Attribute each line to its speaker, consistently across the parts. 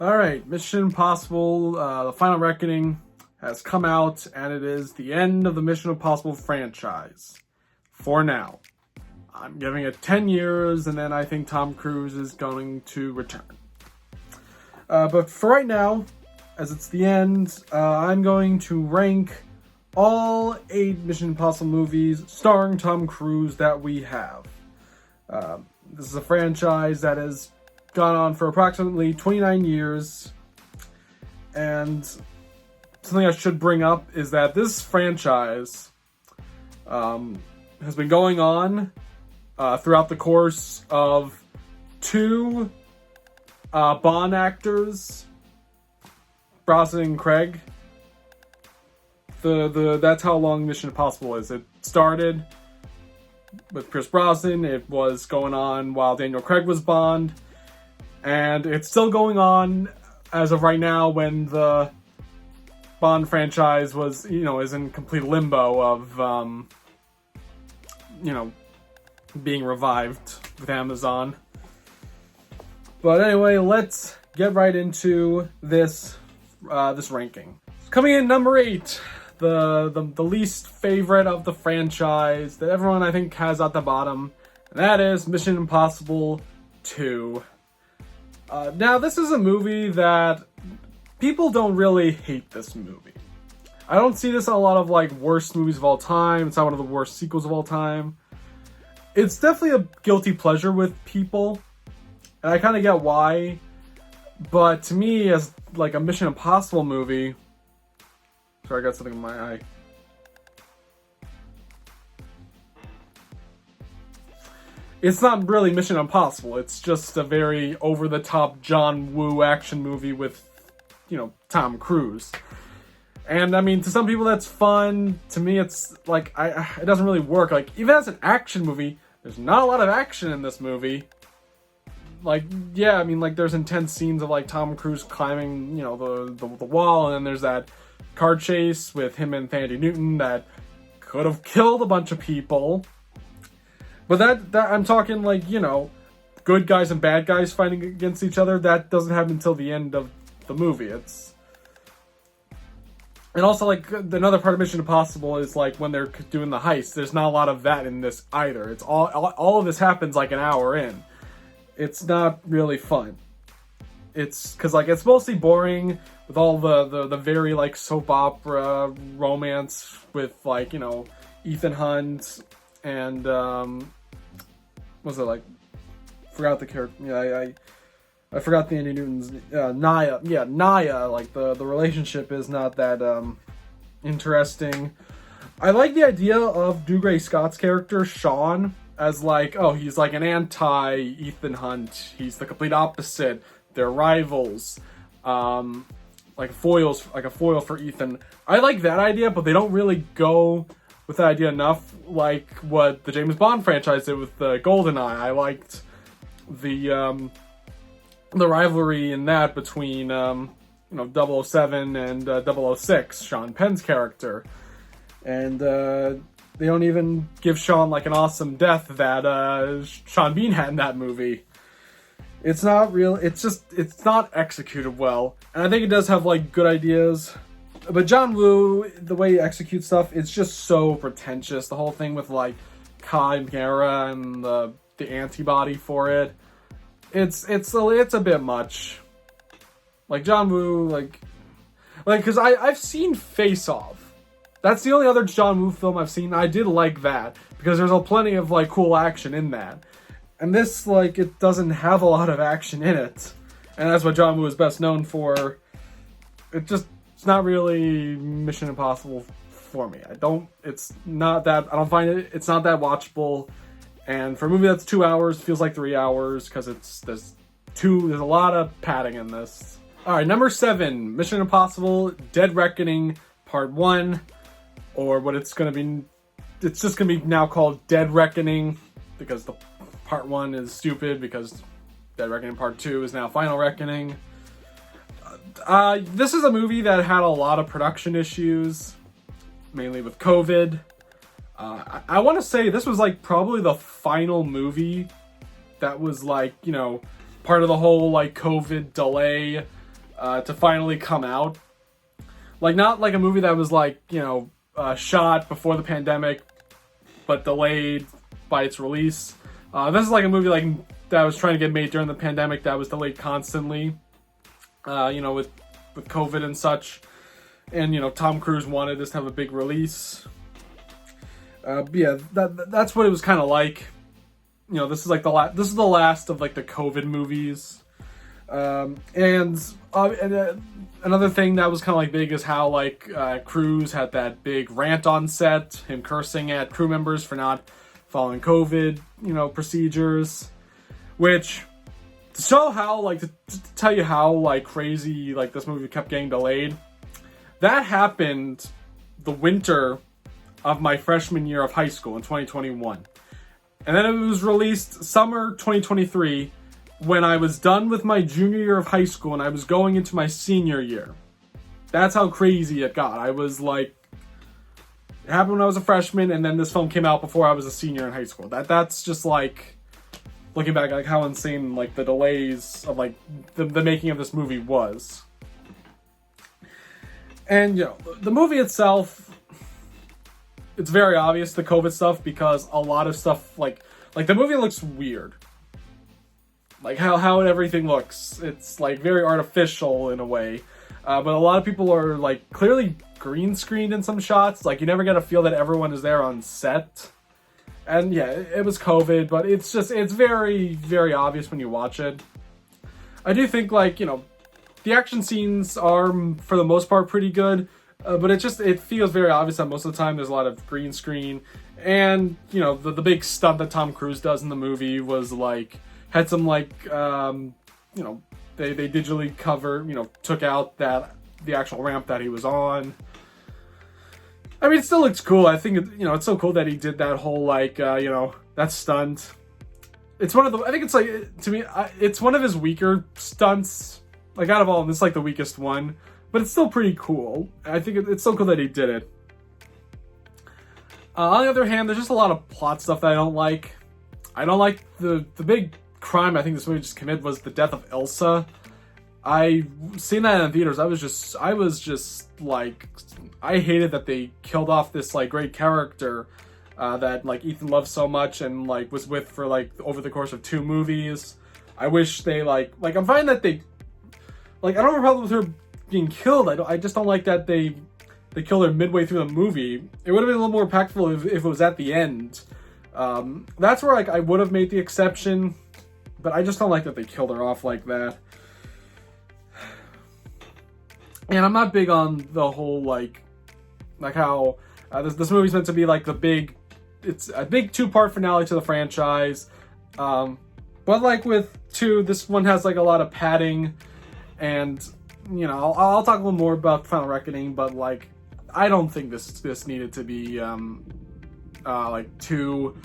Speaker 1: All right, Mission Impossible, The Final Reckoning has come out, and it is the end of the Mission Impossible franchise. For now. I'm giving it 10 years, and then I think Tom Cruise is going to return. But for right now, as it's the end, I'm going to rank all 8 Mission Impossible movies starring Tom Cruise that we have. This is a franchise that has gone on for approximately 29 years, and something I should bring up is that this franchise has been going on throughout the course of 2 Bond actors, Brosnan and Craig. That's how long Mission Impossible is. It started with Pierce Brosnan. It was going on while Daniel Craig was Bond. And it's still going on as of right now when the Bond franchise was, is in complete limbo of, being revived with Amazon. But anyway, let's get right into this ranking. Coming in number 8, the least favorite of the franchise that everyone I think has at the bottom, and that is Mission Impossible 2. Now, this is a movie that people don't really hate this movie. I don't see this in a lot of worst movies of all time. It's not one of the worst sequels of all time. It's definitely a guilty pleasure with people, and I kind of get why. But to me, as a Mission Impossible movie, sorry, I got something in my eye. It's not really Mission Impossible. It's just a very over-the-top John Woo action movie with, Tom Cruise. And, I mean, to some people that's fun. To me, it's, it doesn't really work. Even as an action movie, there's not a lot of action in this movie. There's intense scenes of, Tom Cruise climbing, the wall, and then there's that car chase with him and Thandie Newton that could have killed a bunch of people. But that I'm talking good guys and bad guys fighting against each other. That doesn't happen until the end of the movie. And also another part of Mission Impossible is when they're doing the heist. There's not a lot of that in this either. It's all of this happens an hour in. It's not really fun. It's because it's mostly boring with all the very soap opera romance with Ethan Hunt and was it forgot the character. Yeah, I forgot Thandie Newton's Naya. Yeah, Naya. The relationship is not that interesting. I like the idea of Dougray Scott's character Sean as he's an anti Ethan Hunt. He's the complete opposite. They're rivals. A foil for Ethan. I like that idea, but they don't really go with that idea enough, like what the James Bond franchise did with GoldenEye. I liked the rivalry in that between 007 and 006, Sean Penn's character, and they don't even give Sean an awesome death that Sean Bean had in that movie. It's not real. It's not executed well, and I think it does have good ideas. But John Woo, the way he executes stuff, it's just so pretentious. The whole thing with Chimera and the antibody for it, it's a bit much. John Woo, because I've seen Face Off. That's the only other John Woo film I've seen. I did like that because there's plenty of cool action in that. And this it doesn't have a lot of action in it, and that's what John Woo is best known for. It's not really Mission Impossible for me. It's not that watchable. And for a movie that's 2 hours, it feels like 3 hours because there's a lot of padding in this. All right, number 7, Mission Impossible Dead Reckoning Part 1, or what it's just going to be now called Dead Reckoning because the Part 1 is stupid because Dead Reckoning Part 2 is now Final Reckoning. This is a movie that had a lot of production issues, mainly with COVID. I want to say this was probably the final movie that was part of the whole COVID delay to finally come out. Like, not like a movie that was like, shot before the pandemic, but delayed by its release. This is like a movie like that was trying to get made during the pandemic that was delayed constantly, with COVID and such. And, Tom Cruise wanted this to have a big release. But yeah, that's what it was kind of like. This is like this is the last of like the COVID movies. Another thing that was kind of like big is how like Cruise had that big rant on set, him cursing at crew members for not following COVID, procedures, which to show how like to tell you how like crazy like this movie kept getting delayed. That happened the winter of my freshman year of high school in 2021. And then it was released summer 2023 when I was done with my junior year of high school and I was going into my senior year. That's how crazy it got. I was like, it happened when I was a freshman, and then this film came out before I was a senior in high school. That's just like, looking back, like how insane like the delays of like the making of this movie was. And the movie itself, it's very obvious the COVID stuff because a lot of stuff like the movie looks weird. Like how everything looks, it's like very artificial in a way. But a lot of people are like clearly green screened in some shots. Like you never get a feel that everyone is there on set. And yeah, it was COVID, but it's very, very obvious when you watch it. I do think like, the action scenes are for the most part pretty good. But it feels very obvious that most of the time there's a lot of green screen. And, the big stunt that Tom Cruise does in the movie was like, had some like, they digitally took out the actual ramp that he was on. I mean, it still looks cool. I think, it's so cool that he did that whole like, that stunt. It's I think it's like, to me, it's one of his weaker stunts. Like out of all of them, it's like the weakest one. But it's still pretty cool. I think it's so cool that he did it. On the other hand, there's just a lot of plot stuff that I don't like. I don't like the big crime I think this movie just committed was the death of Ilsa. I seen that in the theaters. I was just like, I hated that they killed off this like great character that like Ethan loves so much and like was with for like over the course of 2 movies. I wish they like I'm fine that they like, I don't have a problem with her being killed. I just don't like that they killed her midway through the movie. It would have been a little more impactful if it was at the end. That's where like I would have made the exception, but I just don't like that they killed her off like that. And I'm not big on the whole like how this movie's meant to be like it's a big 2-part finale to the franchise. But like with 2, this one has like a lot of padding. And, I'll talk a little more about Final Reckoning, but, like, I don't think this needed to be, like, 2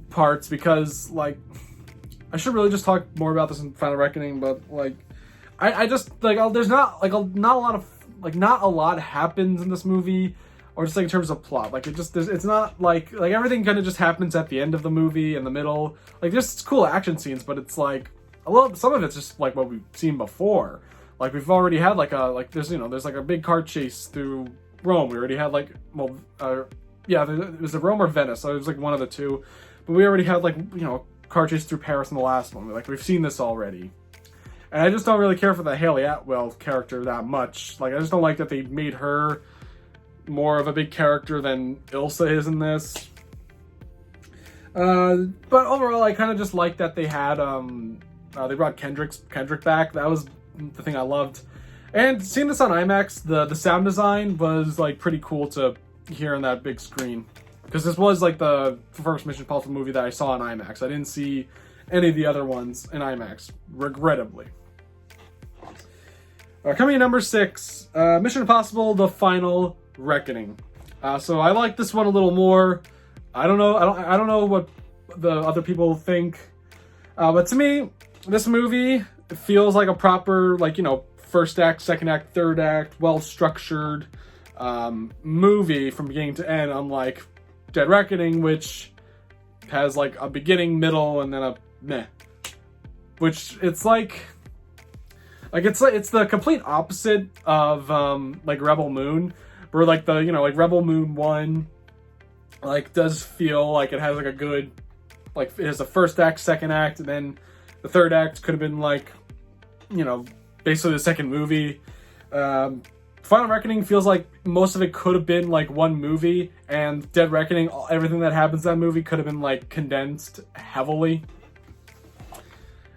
Speaker 1: parts, because, like, I should really just talk more about this in Final Reckoning, but, like, I just, like, there's not a lot happens in this movie, or just, like, in terms of plot. Like, it's not, like everything kind of just happens at the end of the movie, in the middle. Like, there's cool action scenes, but it's, like, some of it's just like what we've seen before. Like we've already had there's like a big car chase through Rome. We already had like it was Rome or Venice, so it was like one of the two. But we already had like car chase through Paris in the last one. Like we've seen this already, and I just don't really care for the Haley Atwell character that much. Like I just don't like that they made her more of a big character than Ilsa is in this. But overall, I kind of just like that they had they brought Kendrick back. That was the thing I loved. And seeing this on IMAX, the sound design was like pretty cool to hear on that big screen. Because this was like the first Mission Impossible movie that I saw on IMAX. I didn't see any of the other ones in IMAX, regrettably. Coming in number 6, Mission Impossible: The Final Reckoning. So I like this one a little more. I don't know what the other people think. But to me, this movie feels like a proper, first act, second act, third act, well-structured movie from beginning to end, unlike Dead Reckoning, which has, like, a beginning, middle, and then a meh. Which, it's like... Like it's the complete opposite of like Rebel Moon, where like the like Rebel Moon 1 like does feel like it has like a good, like it has the first act, second act, and then the third act could have been like basically the second movie. Final Reckoning feels like most of it could have been like one movie, and Dead Reckoning, everything that happens in that movie could have been like condensed heavily.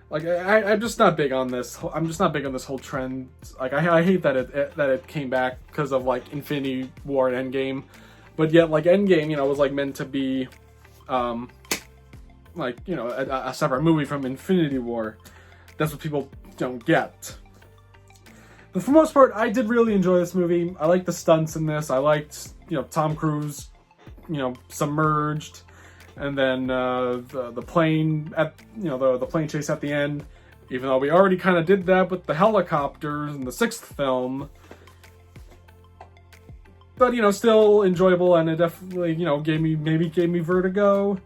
Speaker 1: Like I'm just not big on this. I'm just not big on this whole trend. Like I hate that it came back because of like Infinity War and Endgame, but yet like Endgame was like meant to be, like a separate movie from Infinity War. That's what people don't get. But for the most part, I did really enjoy this movie. I liked the stunts in this. I liked Tom Cruise, submerged. And then the plane at the plane chase at the end, even though we already kind of did that with the helicopters in the 6th film, but still enjoyable, and it definitely gave me vertigo.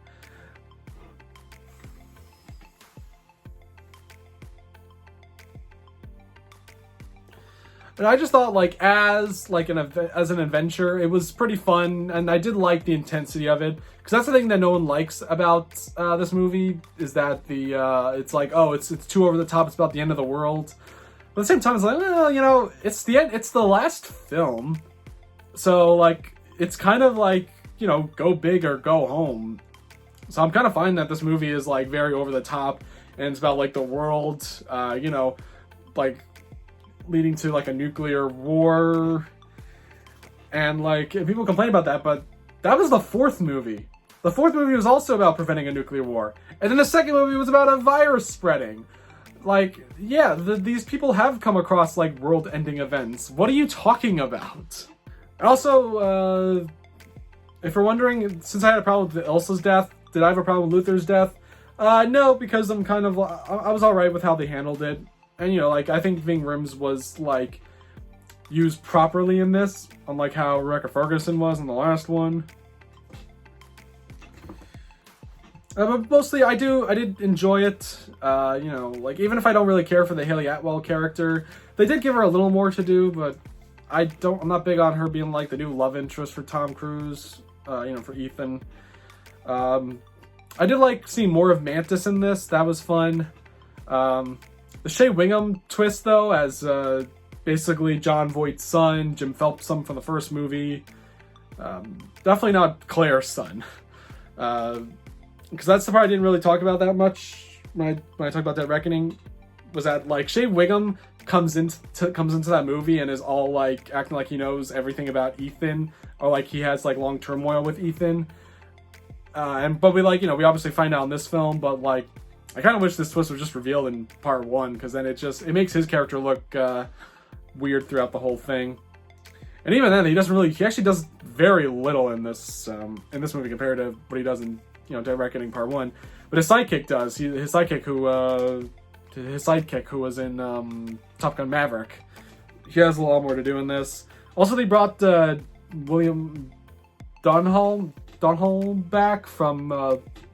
Speaker 1: And I just thought, like, as an adventure, it was pretty fun, and I did like the intensity of it, because that's the thing that no one likes about this movie, is that it's like, oh, it's too over the top, it's about the end of the world. But at the same time, it's like, well, it's the end, it's the last film, so, like, it's kind of like, go big or go home. So I'm kind of finding that this movie is, like, very over the top, and it's about, like, the world, like, leading to like a nuclear war, and like people complain about that, but that was the 4th movie. The 4th movie was also about preventing a nuclear war, and then the 2nd movie was about a virus spreading. Like, yeah, these people have come across like world-ending events. What are you talking about? Also, if you're wondering, since I had a problem with Ilsa's death, did I have a problem with Luther's death? No, because I was alright with how they handled it. And, like, I think Ving Rhames was, like, used properly in this, unlike how Rebecca Ferguson was in the last one. But mostly, I did enjoy it. Like, even if I don't really care for the Haley Atwell character, they did give her a little more to do, but I'm not big on her being, like, the new love interest for Tom Cruise, for Ethan. I did like seeing more of Mantis in this. That was fun. The Shea Wingham twist, though, as basically Jon Voight's son, Jim Phelps' son from the first movie. Definitely not Claire's son. Because that's the part I didn't really talk about that much when I talked about Dead Reckoning, was that, like, Shea Wingham comes into that movie and is all, like, acting like he knows everything about Ethan, or, like, he has, like, long turmoil with Ethan. But we, like, we obviously find out in this film, but, like, I kind of wish this twist was just revealed in part 1, because then it makes his character look weird throughout the whole thing. And even then, he actually does very little in this movie compared to what he does in Dead Reckoning Part 1. But his sidekick does. His sidekick who was in Top Gun Maverick. He has a lot more to do in this. Also, they brought William Dunhall back from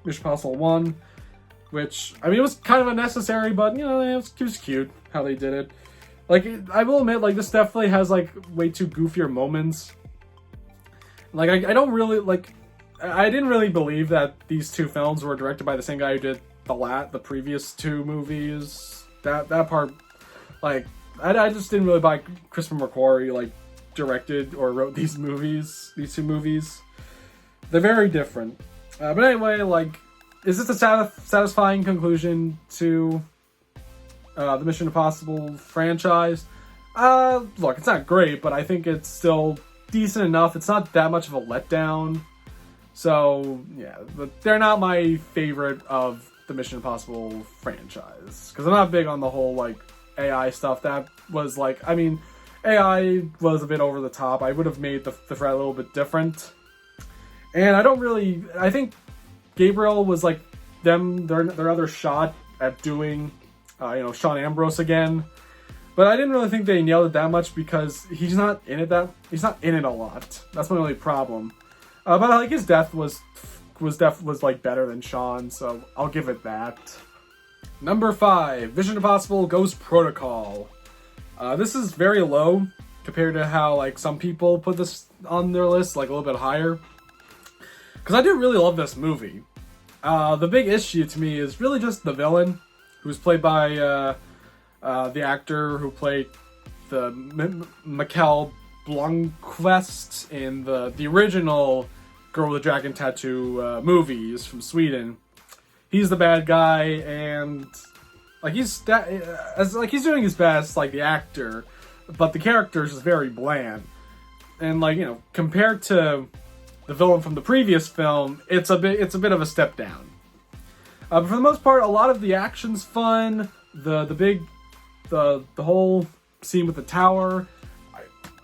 Speaker 1: Mission Impossible 1. Which, I mean, it was kind of unnecessary, but, it was cute how they did it. Like, I will admit, like, this definitely has, like, way too goofier moments. Like, I don't really, like, I didn't really believe that these 2 films were directed by the same guy who did the previous 2 movies. That part, like, I just didn't really buy Christopher McQuarrie, like, directed or wrote these 2 movies. They're very different. But anyway, like, is this a satisfying conclusion to the Mission Impossible franchise? Look, it's not great, but I think it's still decent enough. It's not that much of a letdown. So, yeah, but they're not my favorite of the Mission Impossible franchise. Because I'm not big on the whole, like, AI stuff. That was, like, I mean, AI was a bit over the top. I would have made the threat a little bit different. And I think Gabriel was like their other shot at doing, Sean Ambrose again, but I didn't really think they nailed it that much because he's not in it a lot. That's my only problem. But like his death was like better than Sean, so I'll give it that. Number 5, Mission Impossible Ghost Protocol. This is very low compared to how like some people put this on their list, like a little bit higher. Because I do really love this movie. The big issue to me is really just the villain, who's played by the actor who played the Mikael Blomkvist in the original Girl with a Dragon Tattoo movies from Sweden. He's the bad guy, and like he's doing his best, like the actor, but the character is just very bland. And like, you know, compared to the villain from the previous film, it's a bit of a step down. But for the most part, a lot of the action's fun. The whole scene with the tower.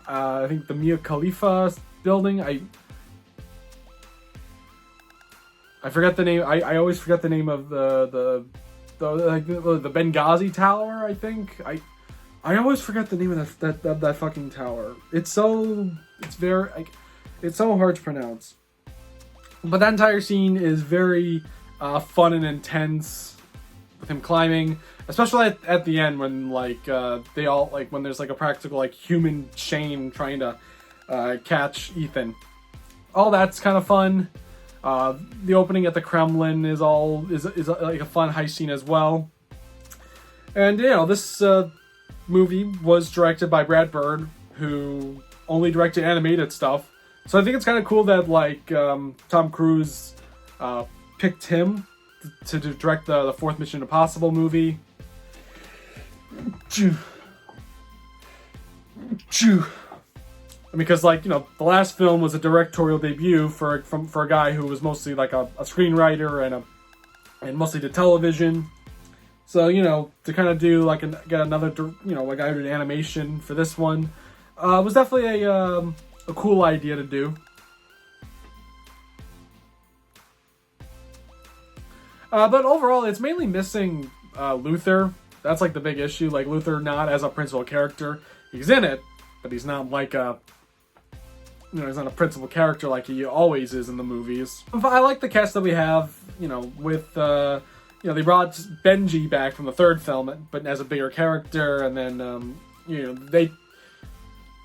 Speaker 1: I think the Mia Khalifa building. I forget the name. I always forget the name of the Benghazi Tower. I think I always forget the name of that fucking tower. It's so hard to pronounce. But that entire scene is very fun and intense with him climbing, especially at the end when like they all like when there's like a practical like human chain trying to catch Ethan. All that's kind of fun. The opening at the Kremlin is like a fun heist scene as well. And you know, this movie was directed by Brad Bird, who only directed animated stuff. So I think it's kind of cool that like Tom Cruise picked him to direct the fourth Mission Impossible movie. Because like, you know, the last film was a directorial debut for a guy who was mostly like a screenwriter and mostly did television. So, you know, to kind of do like get another, you know, like I did animation for this one was definitely a cool idea to do. But overall, it's mainly missing Luther. That's like the big issue. Like Luther not as a principal character. He's in it, but he's not like he's not a principal character like he always is in the movies. I like the cast that we have, you know, with they brought Benji back from the third film, but as a bigger character, and then they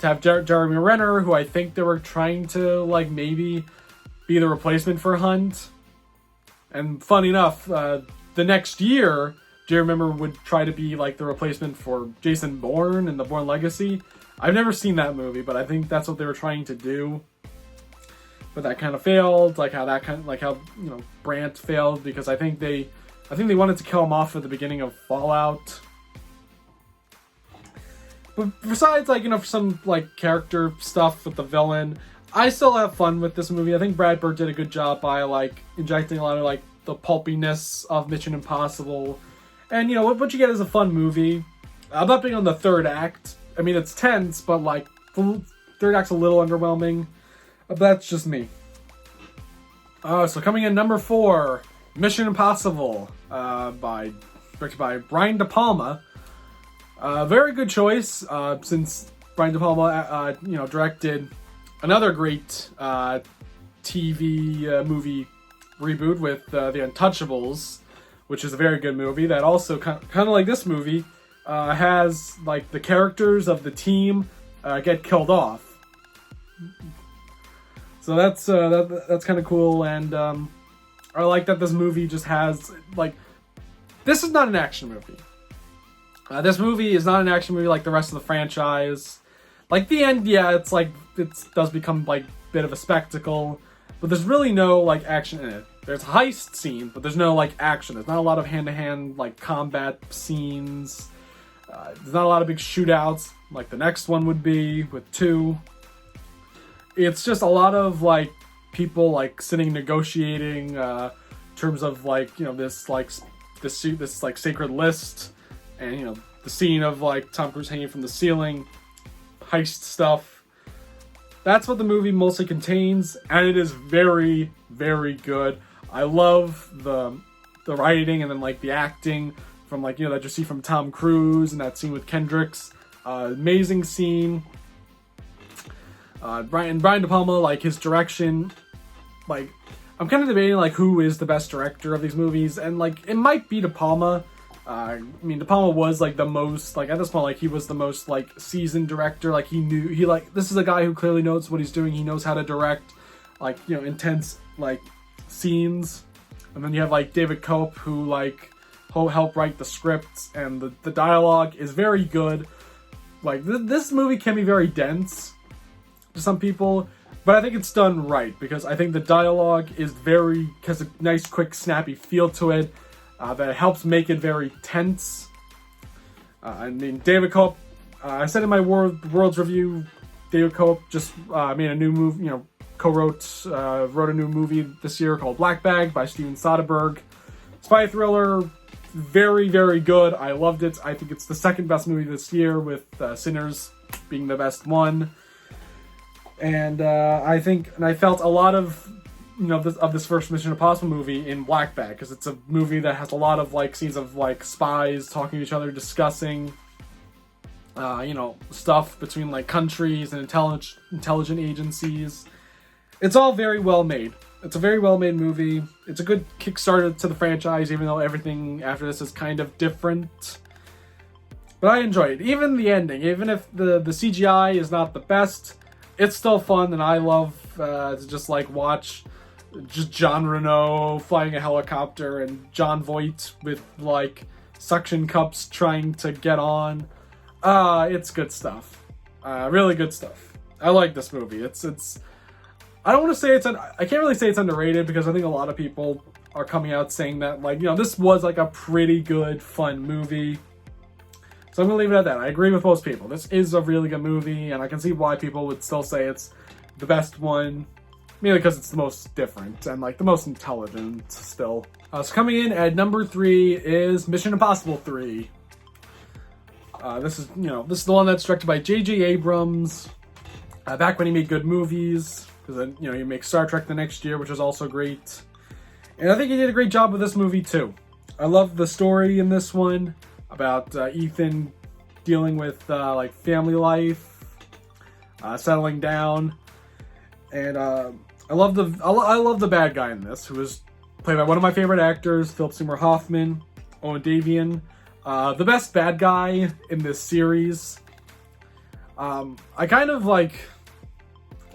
Speaker 1: have Jeremy Renner, who I think they were trying to like maybe be the replacement for Hunt. And funny enough, the next year, Jeremy Renner would try to be like the replacement for Jason Bourne in the Bourne Legacy. I've never seen that movie, but I think that's what they were trying to do. But that kind of failed, like how Brandt failed, because I think they wanted to kill him off at the beginning of Fallout. But besides, like, you know, some like character stuff with the villain, I still have fun with this movie. I think Brad Bird did a good job by like injecting a lot of like the pulpiness of Mission Impossible, and you know what you get is a fun movie. I'm not big on the third act. I mean, it's tense, but like the third act's a little underwhelming. But that's just me. So coming in number 4, Mission Impossible, directed by Brian De Palma. Very good choice, since Brian De Palma, directed another great TV movie reboot with The Untouchables, which is a very good movie that also kind of like this movie has like the characters of the team get killed off. So that's kind of cool, and I like that this movie just has like, this is not an action movie. This movie is not an action movie like the rest of the franchise. Like the end, yeah, it's like it does become like a bit of a spectacle, but there's really no like action in it. There's a heist scene, but there's no like action. There's not a lot of hand-to-hand like combat scenes. There's not a lot of big shootouts like the next one would be with 2. It's just a lot of like people like sitting negotiating in terms of like, you know, this like sacred list, and you know the scene of like Tom Cruise hanging from the ceiling, heist stuff. That's what the movie mostly contains, and it is very, very good. I love the writing and then like the acting from like, you know, that you see from Tom Cruise and that scene with Kendricks. Amazing scene. Brian De Palma, like his direction, like I'm kind of debating like who is the best director of these movies, and like it might be De Palma, I mean, De Palma was like the most, like at this point, like he was the most like seasoned director. Like this is a guy who clearly knows what he's doing. He knows how to direct, like, you know, intense like scenes. And then you have like David Cope, who like helped write the scripts, and the dialogue is very good. Like this movie can be very dense to some people, but I think it's done right, because I think the dialogue has a nice, quick, snappy feel to it that helps make it very tense. I mean, David Cope, I said in my World's Review, David Cope just made a new movie, you know, wrote a new movie this year called Black Bag by Steven Soderbergh. Spy thriller, very, very good. I loved it. I think it's the second best movie this year, with Sinners being the best one. And I felt a lot of, you know, this first Mission Impossible movie in Black Bag, because it's a movie that has a lot of like scenes of like spies talking to each other, discussing, you know, stuff between like countries and intelligent agencies. It's all very well made. It's a very well made movie. It's a good kickstarter to the franchise, even though everything after this is kind of different. But I enjoy it. Even the ending, even if the CGI is not the best, it's still fun, and I love to just like watch just Jean Reno flying a helicopter and John Voight with like suction cups trying to get on. It's good stuff. Really good stuff. I like this movie. It's I don't want to say I can't really say it's underrated, because I think a lot of people are coming out saying that, like, you know, this was like a pretty good, fun movie. So I'm going to leave it at that. I agree with most people. This is a really good movie, and I can see why people would still say it's the best one. Mainly because it's the most different and like the most intelligent still. So coming in at number 3 is Mission Impossible 3. This is the one that's directed by J.J. Abrams. Back when he made good movies, because then, you know, he makes Star Trek the next year, which is also great. And I think he did a great job with this movie too. I love the story in this one about Ethan dealing with like family life, settling down, and I love the bad guy in this, who is played by one of my favorite actors, Philip Seymour Hoffman, Owen Davian, the best bad guy in this series. I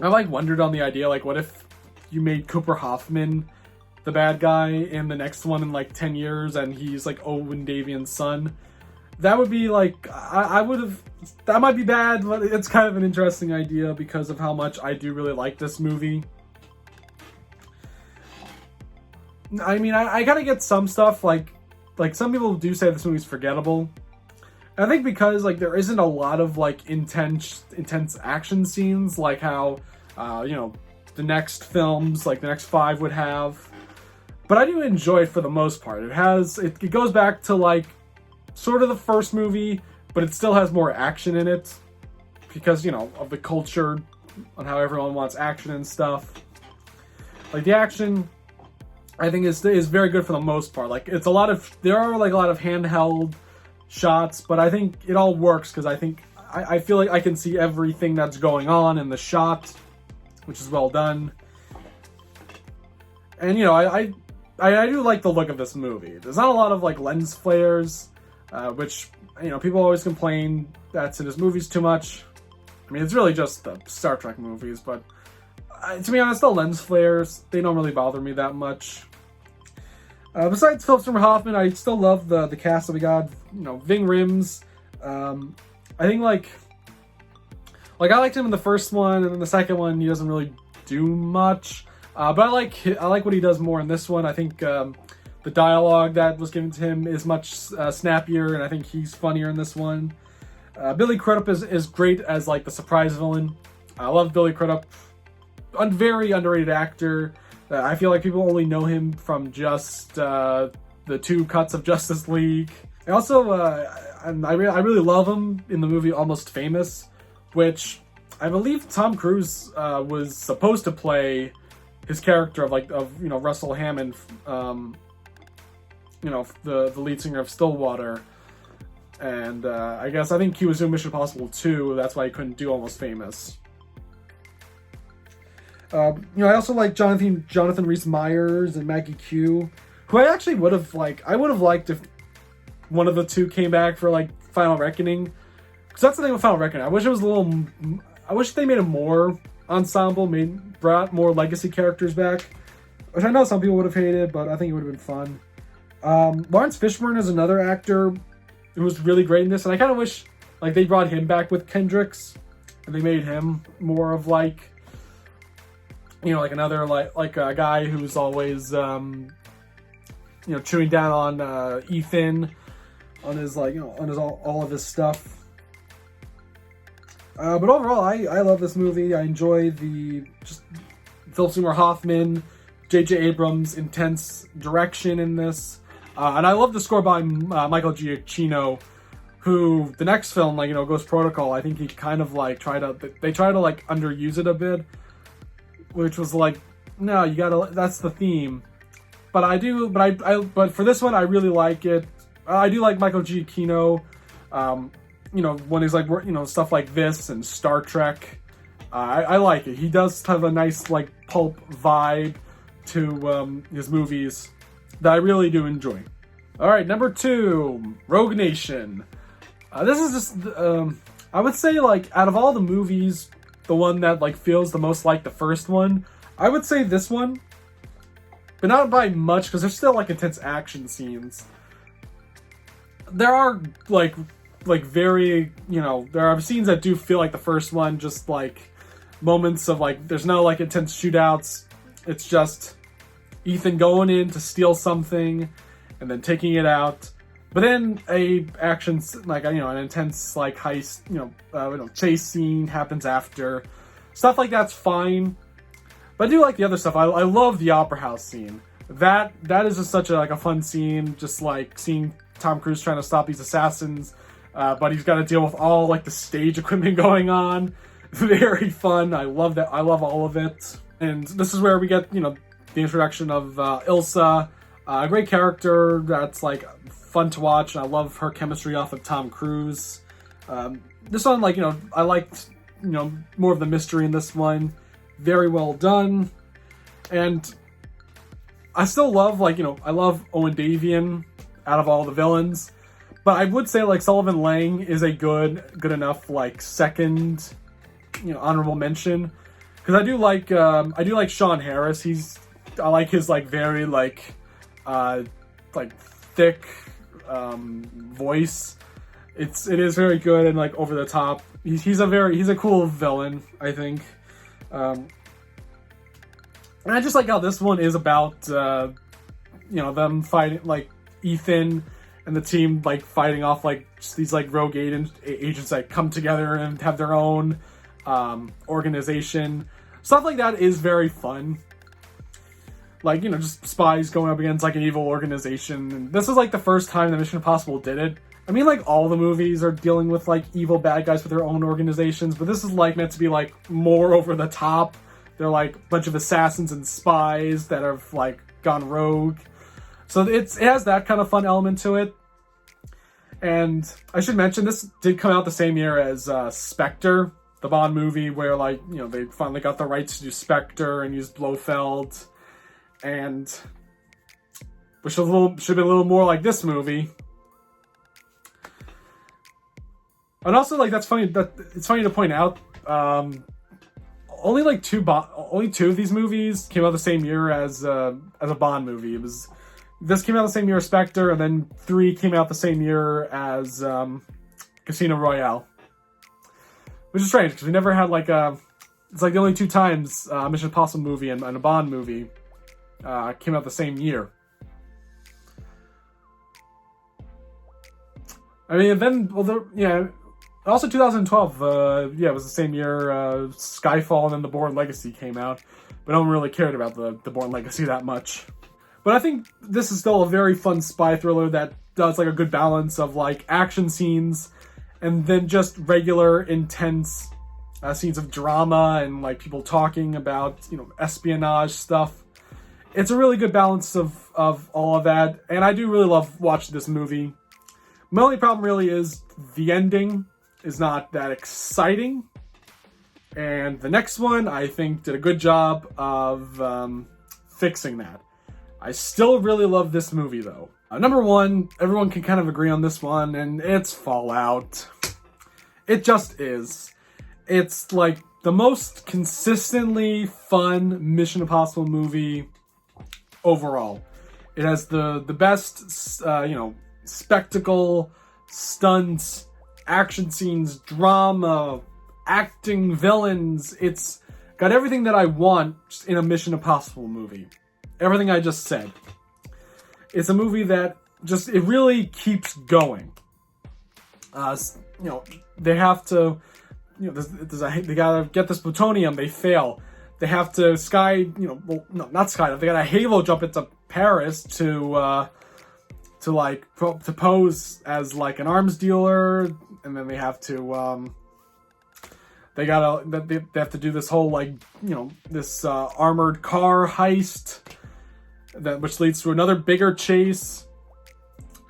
Speaker 1: wondered on the idea, like, what if you made Cooper Hoffman the bad guy in the next one in like 10 years, and he's like Owen Davian's son? That would be like, that might be bad, but it's kind of an interesting idea because of how much I do really like this movie. I mean, I gotta get some stuff, like some people do say this movie's forgettable. And I think because like there isn't a lot of like intense action scenes like how you know, the next films, like the next 5 would have. But I do enjoy it for the most part. It goes back to like sort of the first movie, but it still has more action in it because, you know, of the culture on how everyone wants action and stuff. Like the action, I think is very good for the most part. Like there are a lot of handheld shots, but I think it all works because I feel like I can see everything that's going on in the shot, which is well done. And, you know, I do like the look of this movie. There's not a lot of like lens flares, which, you know, people always complain that's in his movies too much. I mean, it's really just the Star Trek movies, but to be honest, the lens flares, they don't really bother me that much. Besides Philip Seymour Hoffman, I still love the cast that we got. You know, Ving Rhames. I think like I liked him in the first one, and in the second one he doesn't really do much. But I like what he does more in this one. I think the dialogue that was given to him is much snappier, and I think he's funnier in this one. Billy Crudup is great as like the surprise villain. I love Billy Crudup. Very underrated actor. I feel like people only know him from just the 2 cuts of Justice League. I also, and I really love him in the movie Almost Famous, which I believe Tom Cruise was supposed to play his character of you know, Russell Hammond, you know, the lead singer of Stillwater. And I think he was doing Mission Impossible 2, that's why he couldn't do Almost Famous. You know, I also like Jonathan Rhys Meyers and Maggie Q, who I actually would have liked if one of the two came back for like Final Reckoning. Because that's the thing with Final Reckoning. I wish it was a little. I wish they made a more ensemble, brought more legacy characters back, which I know some people would have hated, but I think it would have been fun. Lawrence Fishburne is another actor who was really great in this, and I kind of wish like they brought him back with Kendricks, and they made him more of like, you know, like another like a guy who's always you know, chewing down on Ethan, on his like, you know, on his all of his stuff. But overall, I love this movie. I enjoy the just Philip Seymour Hoffman, J.J. Abrams' intense direction in this, and I love the score by Michael Giacchino, who the next film, like, you know, Ghost Protocol, I think he kind of like they try to like underuse it a bit, which was like, no, you gotta, that's the theme. But but for this one, I really like it. I do like Michael Giacchino. You know, when he's like, you know, stuff like this and Star Trek, I like it. He does have a nice like pulp vibe to his movies that I really do enjoy. All right, number 2, Rogue Nation. This is just, I would say like out of all the movies, the one that like feels the most like the first one, I would say this one, but not by much because there's still like intense action scenes. There are like very, you know, there are scenes that do feel like the first one, just like moments of like, there's no like intense shootouts. It's just Ethan going in to steal something and then taking it out. But then a action, like, you know, an intense like heist, you know, chase scene happens after. Stuff like that's fine. But I do like the other stuff. I love the Opera House scene. That is just such a fun scene. Just like seeing Tom Cruise trying to stop these assassins, but he's got to deal with all like the stage equipment going on. Very fun. I love that. I love all of it. And this is where we get, you know, the introduction of Ilsa, a great character that's like fun to watch. I love her chemistry off of Tom Cruise. This one, like, you know, I liked, you know, more of the mystery in this one. Very well done. And I still love, like, you know, I love Owen Davian out of all the villains. But I would say, like, Sullivan Lang is a good enough, like, second, you know, honorable mention. Because I do like Sean Harris. I like his, like, very, like thick voice. It is very good and, like, over the top. He's a cool villain, I think. And I just like how this one is about, you know, them fighting, like, Ethan and the team, like, fighting off, like, just these, like, rogue agents that come together and have their own organization. Stuff like that is very fun. Like, you know, just spies going up against, like, an evil organization. And this is, like, the first time that Mission Impossible did it. I mean, like, all the movies are dealing with, like, evil bad guys with their own organizations, but this is, like, meant to be, like, more over the top. They're, like, a bunch of assassins and spies that have, like, gone rogue. So it has that kind of fun element to it. And I should mention, this did come out the same year as Spectre, the Bond movie, where, like, you know, they finally got the rights to do Spectre and use Blofeld. And which should have been a little more like this movie. And also, like, it's funny to point out, only two of these movies came out the same year as a Bond movie. This came out the same year as Spectre, and then 3 came out the same year as Casino Royale. Which is strange, because we never had, like, it's like the only 2 times a Mission Impossible movie and a Bond movie came out the same year. I mean, and then, also 2012, it was the same year Skyfall and then The Bourne Legacy came out, but no one really cared about the Bourne Legacy that much. But I think this is still a very fun spy thriller that does, like, a good balance of, like, action scenes and then just regular, intense scenes of drama and, like, people talking about, you know, espionage stuff. It's a really good balance of all of that, and I do really love watching this movie. My only problem really is the ending is not that exciting, and the next one, I think, did a good job of fixing that. I still really love this movie, though. Number one, everyone can kind of agree on this one, and it's Fallout. It just is. It's like the most consistently fun Mission Impossible movie overall. It has the best, spectacle, stunts, action scenes, drama, acting, villains. It's got everything that I want in a Mission Impossible movie. Everything I just said. It's a movie that it really keeps going. They have to, they gotta get this plutonium. They fail. They have to not skydive. They gotta halo jump into Paris to pose as like an arms dealer, and then they have to they have to do this whole this armored car heist which leads to another bigger chase,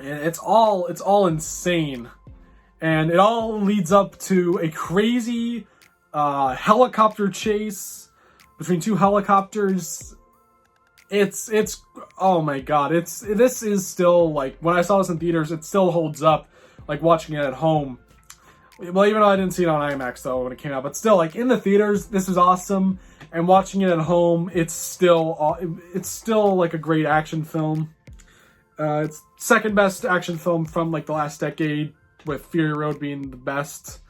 Speaker 1: and it's all insane, and it all leads up to a crazy helicopter chase between two helicopters. It's oh my god, this is still, like, when I saw this in theaters, it still holds up, like watching it at home. Well, even though I didn't see it on IMAX though when it came out, but still, like, in the theaters, this was awesome, and watching it at home, it's still like a great action film. It's second best action film from like the last decade, with Fury Road being the best.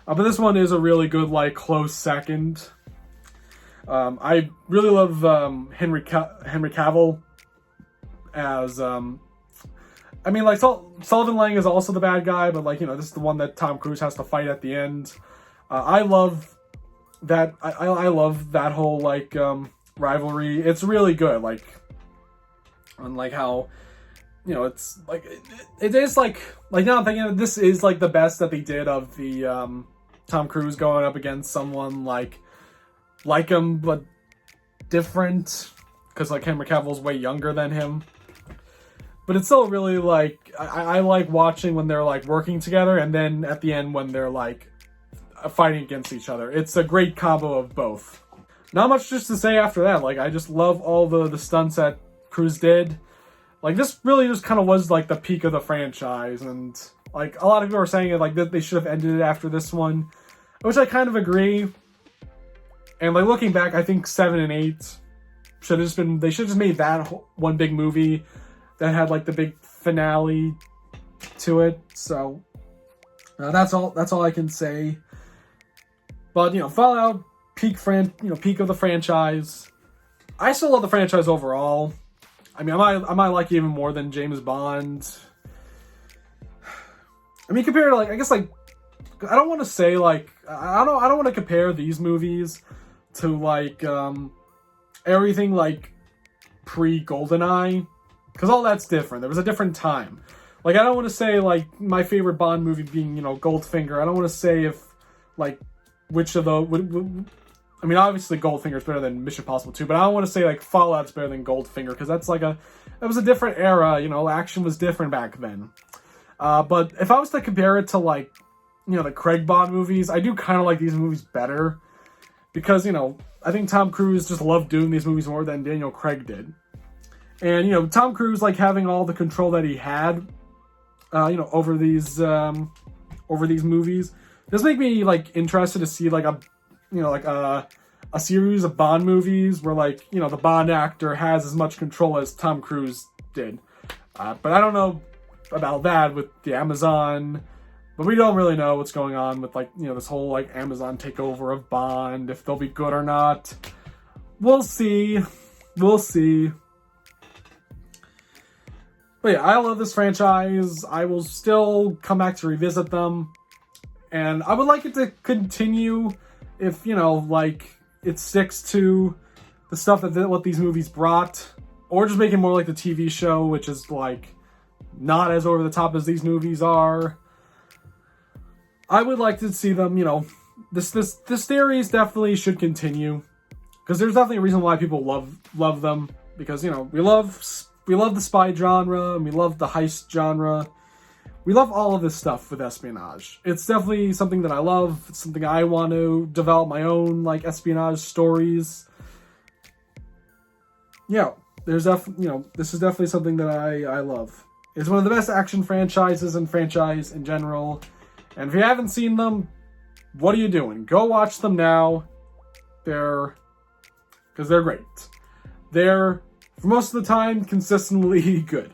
Speaker 1: But this one is a really good, like, close second. I really love Henry Cavill as Sullivan Lang is also the bad guy, but this is the one that Tom Cruise has to fight at the end. I love that. I love that whole rivalry. It's really good. Unlike how it's it is now I'm thinking this is the best that they did of the Tom Cruise going up against someone like him but different, because Henry Cavill's way younger than him. But it's still really I like watching when they're working together, and then at the end when they're fighting against each other. It's a great combo of both. Not much just to say after that. I just love all the stunts that Cruise did. This really just kind of was the peak of the franchise, and a lot of people are saying it that they should have ended it after this one, which I kind of agree. And looking back, I think 7 and 8 should have just made that one big movie that had the big finale to it. So that's all I can say. But Fallout, peak of the franchise. I still love the franchise overall. I mean, I might like it even more than James Bond. I mean, compared to I don't want to say I don't want to compare these movies to everything pre GoldenEye, because all that's different. There was a different time. I don't want to say my favorite Bond movie being Goldfinger. I don't want to say if which of the I mean, obviously Goldfinger is better than Mission Impossible 2, but I don't want to say Fallout's better than Goldfinger, because that's that was a different era. Action was different back then. But if I was to compare it to the Craig Bond movies, I do kind of like these movies better, because I think Tom Cruise just loved doing these movies more than Daniel Craig did. And Tom Cruise having all the control that he had over these movies does make me interested to see a series of Bond movies where the Bond actor has as much control as Tom Cruise did. But I don't know about that with the Amazon. But we don't really know what's going on with this whole Amazon takeover of Bond, if they'll be good or not. We'll see. But yeah, I love this franchise. I will still come back to revisit them. And I would like it to continue if, it sticks to the stuff that what these movies brought. Or just make it more like the TV show, which is not as over the top as these movies are. I would like to see them, this series definitely should continue, because there's definitely a reason why people love them, because we love the spy genre, and we love the heist genre. We love all of this stuff with espionage. It's definitely something that I love. It's something I want to develop my own espionage stories. Yeah, there's this is definitely something that I love. It's one of the best action franchises and franchise in general. And if you haven't seen them, what are you doing? Go watch them now. Because they're great. They're, for most of the time, consistently good.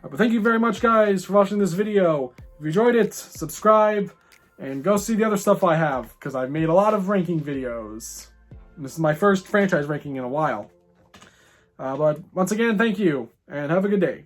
Speaker 1: But thank you very much, guys, for watching this video. If you enjoyed it, subscribe, and go see the other stuff I have, because I've made a lot of ranking videos. And this is my first franchise ranking in a while. But once again, thank you, and have a good day.